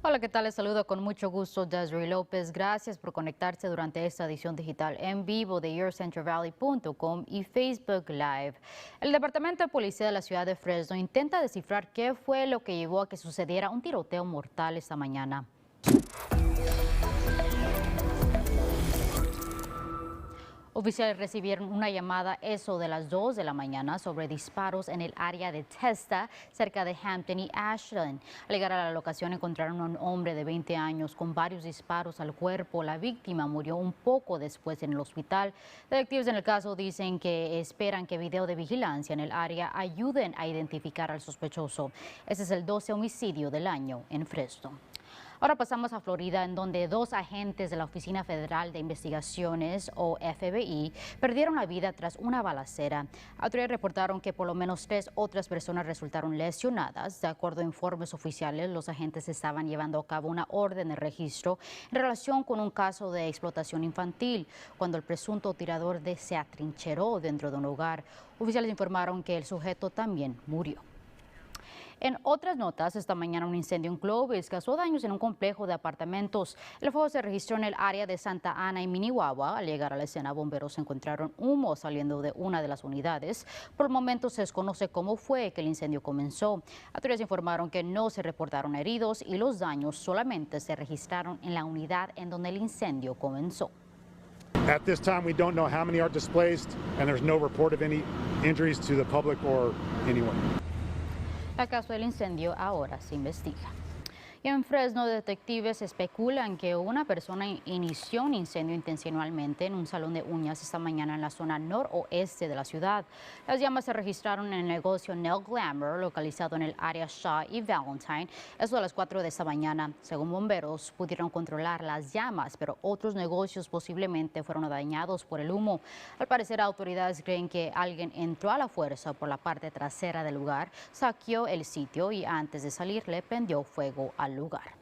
Hola, ¿qué tal? Les saludo con mucho gusto, Desiree López. Gracias por conectarse durante esta edición digital en vivo de YourCentralValley.com y Facebook Live. El Departamento de Policía de la ciudad de Fresno intenta descifrar qué fue lo que llevó a que sucediera un tiroteo mortal esta mañana. Oficiales recibieron una llamada eso de las 2 de la mañana sobre disparos en el área de Testa, cerca de Hampton y Ashland. Al llegar a la locación encontraron a un hombre de 20 años con varios disparos al cuerpo. La víctima murió un poco después en el hospital. Detectives en el caso dicen que esperan que video de vigilancia en el área ayuden a identificar al sospechoso. Este es el 12 homicidio del año en Fresno. Ahora pasamos a Florida, en donde dos agentes de la Oficina Federal de Investigaciones, o FBI, perdieron la vida tras una balacera. Autoridades reportaron que por lo menos 3 otras personas resultaron lesionadas. De acuerdo a informes oficiales, los agentes estaban llevando a cabo una orden de registro en relación con un caso de explotación infantil, cuando el presunto tirador se atrincheró dentro de un hogar. Oficiales informaron que el sujeto también murió. En otras notas, esta mañana un incendio en Clovis causó daños en un complejo de apartamentos. El fuego se registró en el área de Santa Ana y Miniwaba. Al llegar a la escena, bomberos encontraron humo saliendo de una de las unidades. Por el momento se desconoce cómo fue que el incendio comenzó. Autoridades informaron que no se reportaron heridos y los daños solamente se registraron en la unidad en donde el incendio comenzó. At this time, we don't know how many are displaced, and there's no report of any injuries to the public or anyone. El caso del incendio ahora se investiga. Y en Fresno, detectives especulan que una persona inició un incendio intencionalmente en un salón de uñas esta mañana en la zona noroeste de la ciudad. Las llamas se registraron en el negocio Nail Glamour, localizado en el área Shaw y Valentine, eso a las 4 de esta mañana. Según bomberos, pudieron controlar las llamas, pero otros negocios posiblemente fueron dañados por el humo. Al parecer, autoridades creen que alguien entró a la fuerza por la parte trasera del lugar, saqueó el sitio y antes de salir le prendió fuego al lugar.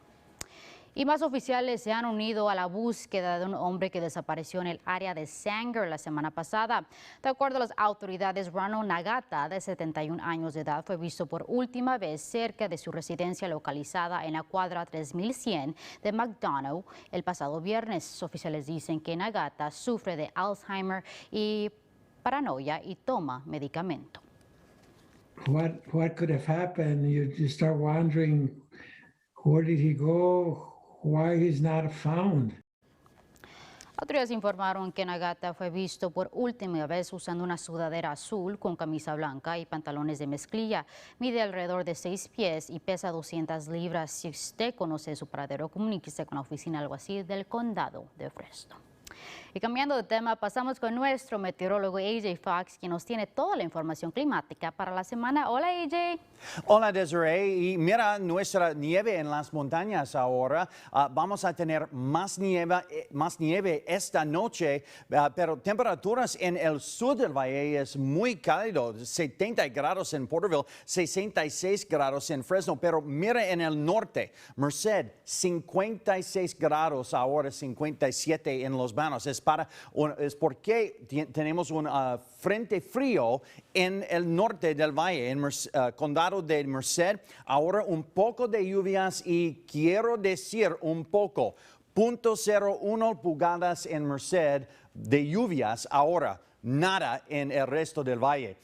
Y más oficiales se han unido a la búsqueda de un hombre que desapareció en el área de Sanger la semana pasada. De acuerdo a las autoridades, Ronald Nagata, de 71 años de edad, fue visto por última vez cerca de su residencia localizada en la cuadra 3100 de McDonough el pasado viernes. Oficiales dicen que Nagata sufre de Alzheimer y paranoia y toma medicamento. What could have happened? You start wondering, where did he go? Why he's not found? Autoridades informaron que Nagata fue visto por última vez usando una sudadera azul con camisa blanca y pantalones de mezclilla. Mide alrededor de 6 pies y pesa 200 libras. Si usted conoce su paradero, comuníquese con la oficina alguacil del condado de Fresno. Y cambiando de tema, pasamos con nuestro meteorólogo AJ Fox, quien nos tiene toda la información climática para la semana. Hola, AJ. Hola, Desiree. Y mira nuestra nieve en las montañas ahora. Vamos a tener más nieve esta noche, pero temperaturas en el sur del valle es muy cálido. 70 grados en Porterville, 66 grados en Fresno. Pero mira en el norte, Merced, 56 grados ahora, 57 en Los Banos. Es porque tenemos un frente frío en el norte del valle, en condado de Merced. Ahora un poco de lluvias y quiero decir un poco, 0.01 pulgadas en Merced de lluvias ahora, nada en el resto del valle.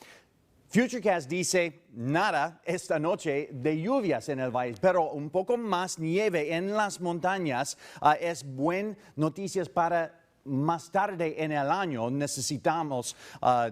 Futurecast dice nada esta noche de lluvias en el valle, pero un poco más nieve en las montañas es buena noticias para más tarde en el año. Necesitamos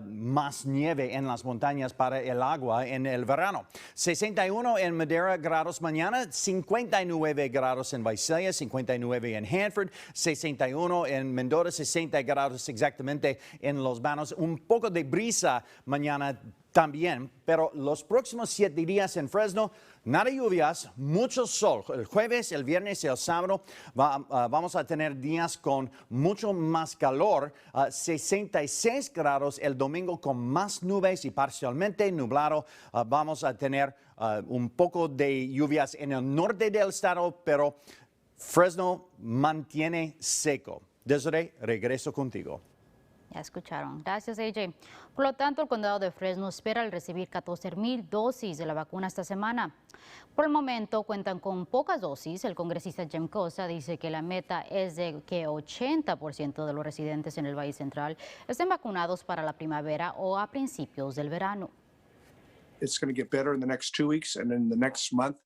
más nieve en las montañas para el agua en el verano. 61 en Madera grados mañana, 59 grados en Visalia, 59 en Hanford, 61 en Mendota, 60 grados exactamente en Los Banos. Un poco de brisa mañana también, pero los próximos 7 días en Fresno, nada de lluvias, mucho sol. El jueves, el viernes y el sábado vamos a tener días con mucho más calor, 66 grados el domingo con más nubes y parcialmente nublado. Vamos a tener un poco de lluvias en el norte del estado, pero Fresno mantiene seco. Desiree, regreso contigo. Ya escucharon. Gracias, AJ. Por lo tanto, el condado de Fresno espera recibir 14,000 dosis de la vacuna esta semana. Por el momento, cuentan con pocas dosis. El congresista Jim Cosa dice que la meta es de que 80% de los residentes en el Valle Central estén vacunados para la primavera o a principios del verano. It's going to get better in the next 2 weeks and in the next month.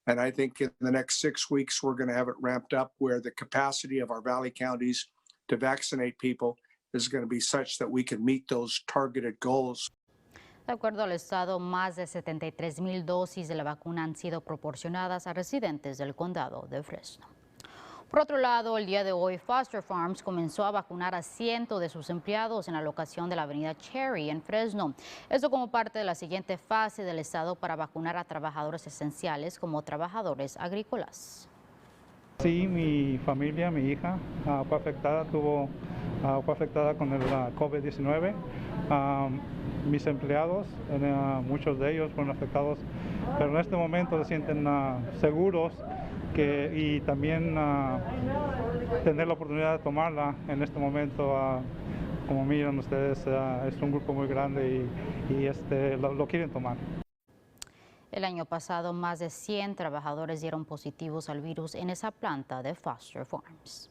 And I think in the next 6 weeks, we're going to have it ramped up where the capacity of our valley counties to vaccinate people is going to be such that we can meet those targeted goals. De acuerdo al Estado, más de 73,000 dosis de la vacuna han sido proporcionadas a residentes del condado de Fresno. Por otro lado, el día de hoy, Foster Farms comenzó a vacunar a cientos de sus empleados en la locación de la avenida Cherry en Fresno. Esto como parte de la siguiente fase del Estado para vacunar a trabajadores esenciales como trabajadores agrícolas. Sí, mi familia, mi hija fue afectada con el COVID-19. Mis empleados, muchos de ellos fueron afectados, pero en este momento se sienten seguros y también tener la oportunidad de tomarla en este momento. Como miran ustedes, es un grupo muy grande y lo quieren tomar. El año pasado, más de 100 trabajadores dieron positivos al virus en esa planta de Foster Farms.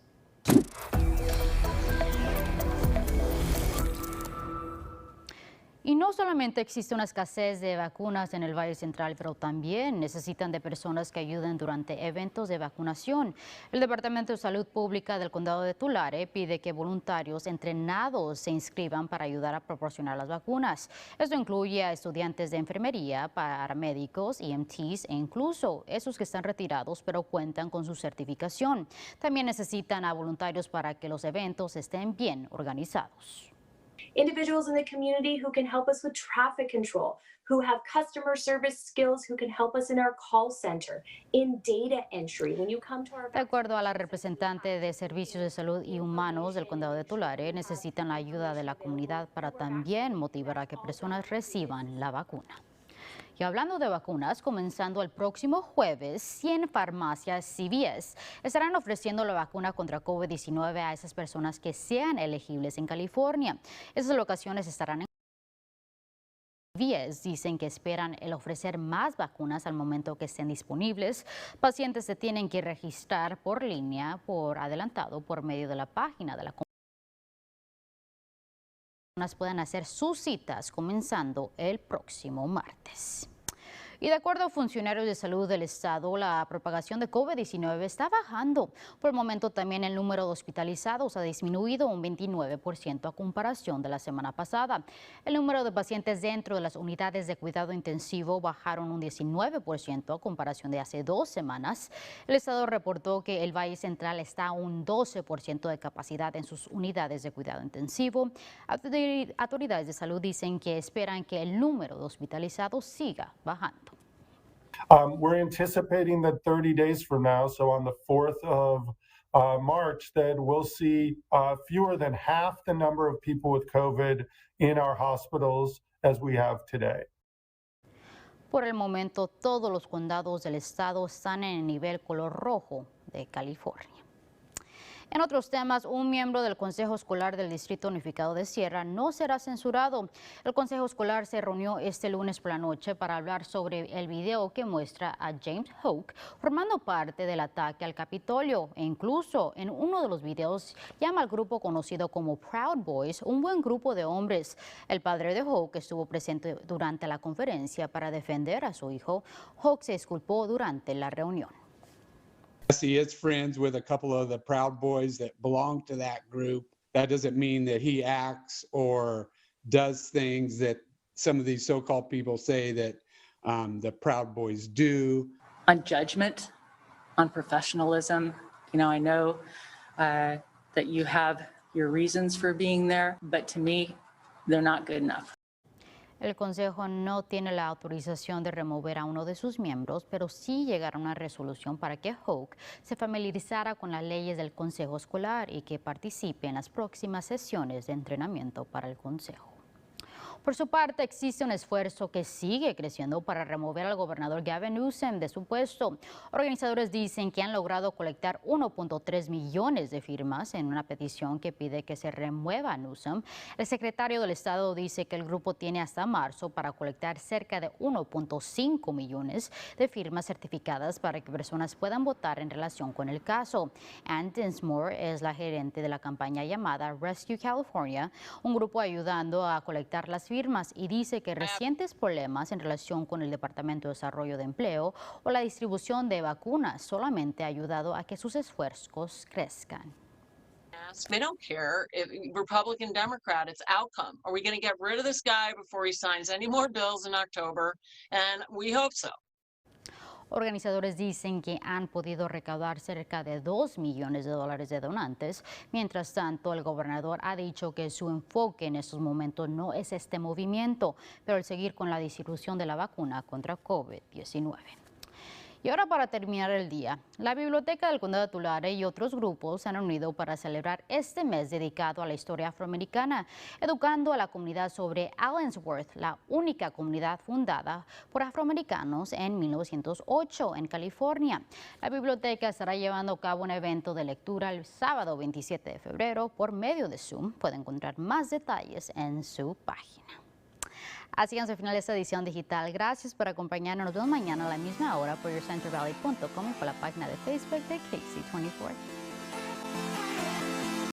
Y no solamente existe una escasez de vacunas en el Valle Central, pero también necesitan de personas que ayuden durante eventos de vacunación. El Departamento de Salud Pública del Condado de Tulare pide que voluntarios entrenados se inscriban para ayudar a proporcionar las vacunas. Esto incluye a estudiantes de enfermería, paramédicos, EMTs e incluso esos que están retirados pero cuentan con su certificación. También necesitan a voluntarios para que los eventos estén bien organizados. Individuals in the community who can help us with traffic control, who have customer service skills, who can help us in our call center, in data entry. When you come to our... De acuerdo a la representante de Servicios de Salud y Humanos del Condado de Tulare, necesitan la ayuda de la comunidad para también motivar a que personas reciban la vacuna. Y hablando de vacunas, comenzando el próximo jueves, 100 farmacias CVS estarán ofreciendo la vacuna contra COVID-19 a esas personas que sean elegibles en California. Esas locaciones estarán en CVS. Dicen que esperan el ofrecer más vacunas al momento que estén disponibles. Pacientes se tienen que registrar por línea, por adelantado, por medio de la página de la pueden hacer sus citas comenzando el próximo martes. Y de acuerdo a funcionarios de salud del estado, la propagación de COVID-19 está bajando. Por el momento también el número de hospitalizados ha disminuido un 29% a comparación de la semana pasada. El número de pacientes dentro de las unidades de cuidado intensivo bajaron un 19% a comparación de hace 2 semanas. El estado reportó que el Valle Central está a un 12% de capacidad en sus unidades de cuidado intensivo. Autoridades de salud dicen que esperan que el número de hospitalizados siga bajando. We're anticipating that 30 days from now, so on the 4th of March, that we'll see fewer than half the number of people with COVID in our hospitals as we have today. Por el momento, todos los condados del estado están en el nivel color rojo de California. En otros temas, un miembro del Consejo Escolar del Distrito Unificado de Sierra no será censurado. El Consejo Escolar se reunió este lunes por la noche para hablar sobre el video que muestra a James Hoke formando parte del ataque al Capitolio. E incluso en uno de los videos llama al grupo conocido como Proud Boys un buen grupo de hombres. El padre de Hoke estuvo presente durante la conferencia para defender a su hijo. Hoke se disculpó durante la reunión. He is friends with a couple of the Proud Boys that belong to that group. That doesn't mean that he acts or does things that some of these so-called people say that the Proud Boys do. On judgment, on professionalism. You know, I know that you have your reasons for being there, but to me, they're not good enough. El Consejo no tiene la autorización de remover a uno de sus miembros, pero sí llegar a una resolución para que Hoke se familiarizara con las leyes del Consejo Escolar y que participe en las próximas sesiones de entrenamiento para el Consejo. Por su parte, existe un esfuerzo que sigue creciendo para remover al gobernador Gavin Newsom de su puesto. Organizadores dicen que han logrado colectar 1.3 millones de firmas en una petición que pide que se remueva a Newsom. El secretario del Estado dice que el grupo tiene hasta marzo para colectar cerca de 1.5 millones de firmas certificadas para que personas puedan votar en relación con el caso. Ann Dinsmore es la gerente de la campaña llamada Rescue California, un grupo ayudando a colectar las firmas, y dice que recientes problemas en relación con el Departamento de Desarrollo de Empleo o la distribución de vacunas solamente ha ayudado a que sus esfuerzos crezcan. They don't care if Republican, Democrat, it's outcome. Are we going to get rid of this guy before he signs any more bills in October? And we hope so. Organizadores dicen que han podido recaudar cerca de $2 millones de donantes. Mientras tanto, el gobernador ha dicho que su enfoque en estos momentos no es este movimiento, pero el seguir con la distribución de la vacuna contra COVID-19. Y ahora, para terminar el día, la Biblioteca del Condado de Tulare y otros grupos se han unido para celebrar este mes dedicado a la historia afroamericana, educando a la comunidad sobre Allensworth, la única comunidad fundada por afroamericanos en 1908 en California. La biblioteca estará llevando a cabo un evento de lectura el sábado 27 de febrero por medio de Zoom. Pueden encontrar más detalles en su página. Así llegamos al final de esta edición digital. Gracias por acompañarnos. Nos vemos mañana a la misma hora por YourCentralValley.com y por la página de Facebook de KC24.